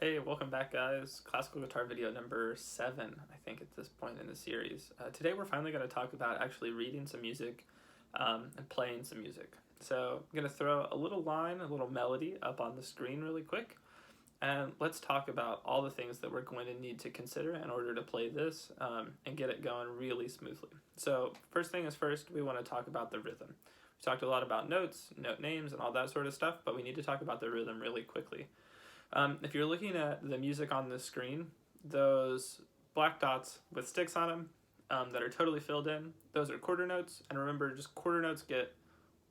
Hey, welcome back guys. Classical guitar video number 7, I think, at this point in the series. Today we're finally going to talk about actually reading some music and playing some music. So I'm going to throw a little line, a little melody up on the screen really quick, and let's talk about all the things that we're going to need to consider in order to play this and get it going really smoothly. So first thing is first, we want to talk about the rhythm. We talked a lot about notes, note names, and all that sort of stuff, but we need to talk about the rhythm really quickly. If you're looking at the music on the screen, those black dots with sticks on them that are totally filled in, those are quarter notes. And remember, just quarter notes get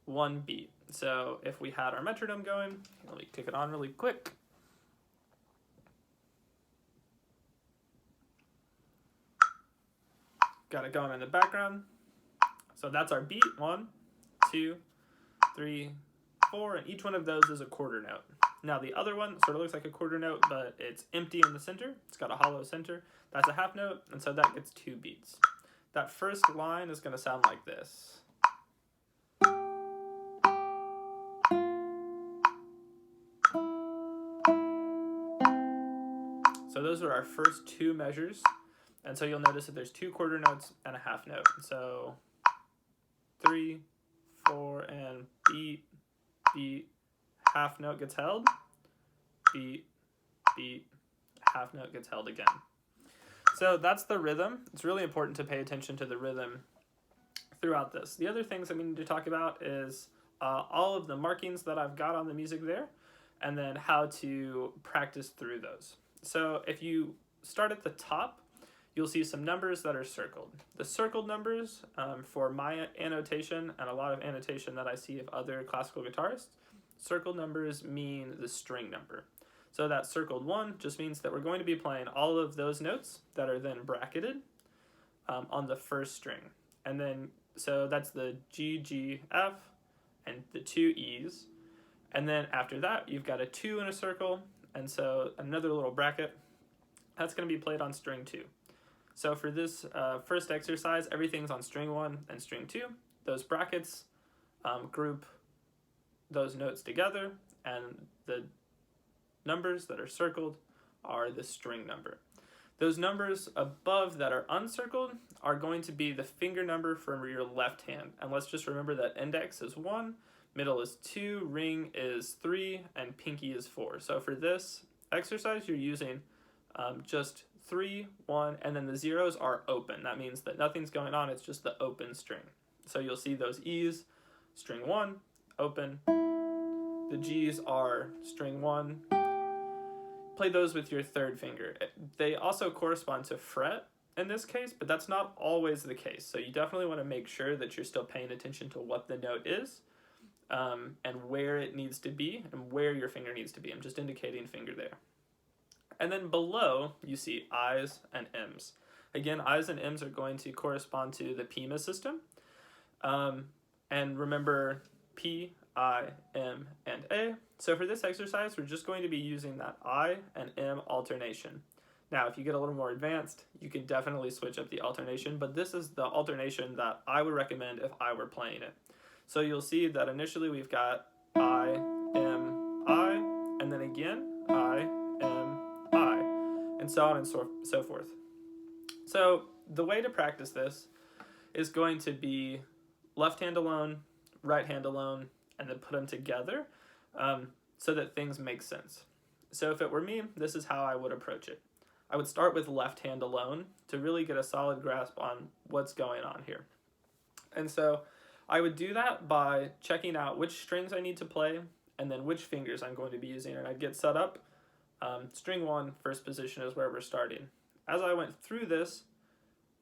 one beat. So if we had our metronome going, let me kick it on really quick. Got it going in the background. So that's our beat. 1, 2, 3, 4, and each one of those is a quarter note. Now the other one sort of looks like a quarter note, but it's empty in the center. It's got a hollow center. That's a half note, and so that gets 2 beats. That first line is going to sound like this. So those are our first 2 measures, and so you'll notice that there's 2 quarter notes and a half note. So 3, 4, and beat, beat, half note gets held, beat, beat, half note gets held again. So that's the rhythm. It's really important to pay attention to the rhythm throughout this. The other things that we need to talk about is all of the markings that I've got on the music there, and then how to practice through those. So if you start at the top, you'll see some numbers that are circled. The circled numbers, for my annotation and a lot of annotation that I see of other classical guitarists, circled numbers mean the string number. So that circled 1 just means that we're going to be playing all of those notes that are then bracketed on the first string. And then, so that's the G, G, F, and the 2 E's. And then after that, you've got a 2 in a circle, and so another little bracket. That's going to be played on string 2. So for this first exercise, everything's on string 1 and string 2. Those brackets group those notes together, and the numbers that are circled are the string number. Those numbers above that are uncircled are going to be the finger number for your left hand. And let's just remember that index is 1, middle is 2, ring is 3, and pinky is 4. So for this exercise, you're using just 3, 1, and then the zeros are open. That means that nothing's going on, it's just the open string. So you'll see those E's, string 1, open. The G's are string 1. Play those with your third finger. They also correspond to fret in this case, but that's not always the case. So you definitely want to make sure that you're still paying attention to what the note is and where it needs to be and where your finger needs to be. I'm just indicating finger there. And then below, you see I's and M's. Again, I's and M's are going to correspond to the PIMA system. And remember, P, I, M, and A. So for this exercise, we're just going to be using that I and M alternation. Now, if you get a little more advanced, you can definitely switch up the alternation, but this is the alternation that I would recommend if I were playing it. So you'll see that initially we've got I, M, I, and then again, I, M, I, and so on and so forth. So the way to practice this is going to be left hand alone, right hand alone, and then put them together so that things make sense. So if it were me, this is how I would approach it. I would start with left hand alone to really get a solid grasp on what's going on here. And so I would do that by checking out which strings I need to play and then which fingers I'm going to be using. And I'd get set up. String 1, first position is where we're starting. As I went through this,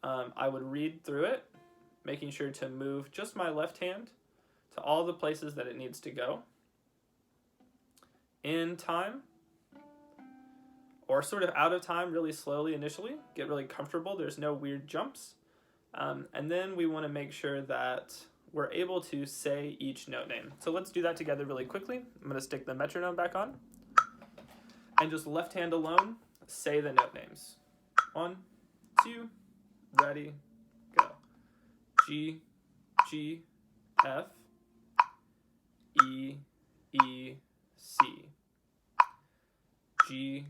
I would read through it, making sure to move just my left hand to all the places that it needs to go in time, or sort of out of time really slowly initially, get really comfortable, there's no weird jumps, and then we want to make sure that we're able to say each note name. So let's do that together really quickly. I'm going to stick the metronome back on, and just left hand alone, say the note names. 1, 2, ready, go. G, G, F, E, E, C. G,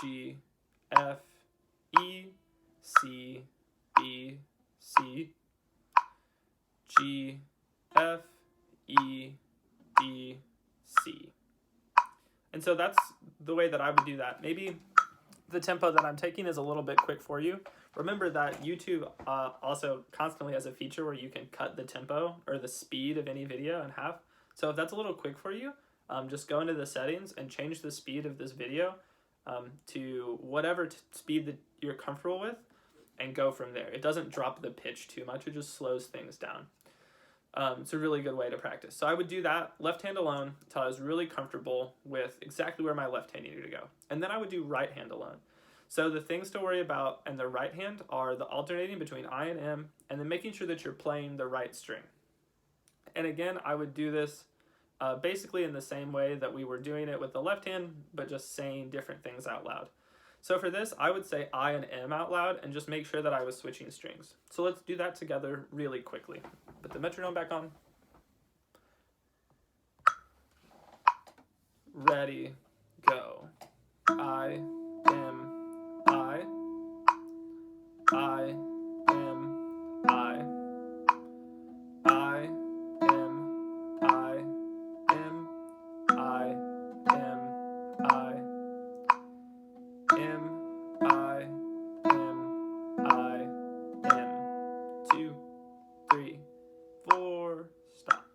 G, F, E, C, B, C, G, F, E, D, C. And so that's the way that I would do that. Maybe the tempo that I'm taking is a little bit quick for you. Remember that YouTube also constantly has a feature where you can cut the tempo or the speed of any video in half. So if that's a little quick for you, just go into the settings and change the speed of this video to whatever speed that you're comfortable with and go from there. It doesn't drop the pitch too much, it just slows things down. It's a really good way to practice. So I would do that left hand alone until I was really comfortable with exactly where my left hand needed to go. And then I would do right hand alone. So the things to worry about in the right hand are the alternating between I and M, and then making sure that you're playing the right string. And again, I would do this basically in the same way that we were doing it with the left hand, but just saying different things out loud. So for this, I would say I and M out loud and just make sure that I was switching strings. So let's do that together really quickly. Put the metronome back on. Ready, go. I, M, I, I, M, I, I, M, I, M, I, M, I, M, I, M, I, M. 2, 3, 4, stop.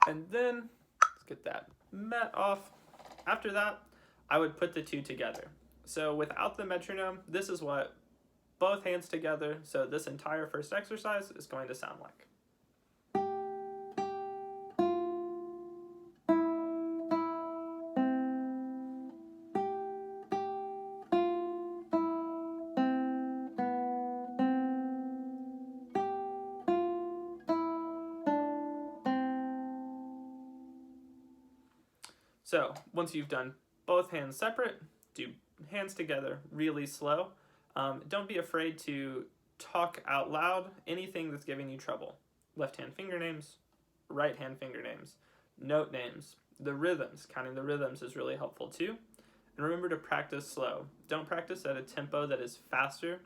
And then, let's get that met off. After that, I would put the two together. So without the metronome, this is what both hands together, so this entire first exercise is going to sound like. So once you've done both hands separate, do hands together really slow. Don't be afraid to talk out loud anything that's giving you trouble. Left hand finger names, right hand finger names, note names, the rhythms. Counting the rhythms is really helpful too. And remember to practice slow. Don't practice at a tempo that is faster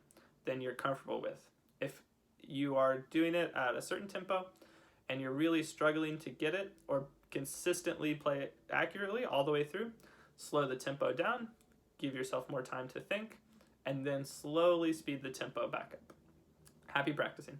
than you're comfortable with. If you are doing it at a certain tempo and you're really struggling to get it or consistently play it accurately all the way through, slow the tempo down, give yourself more time to think, and then slowly speed the tempo back up. Happy practicing.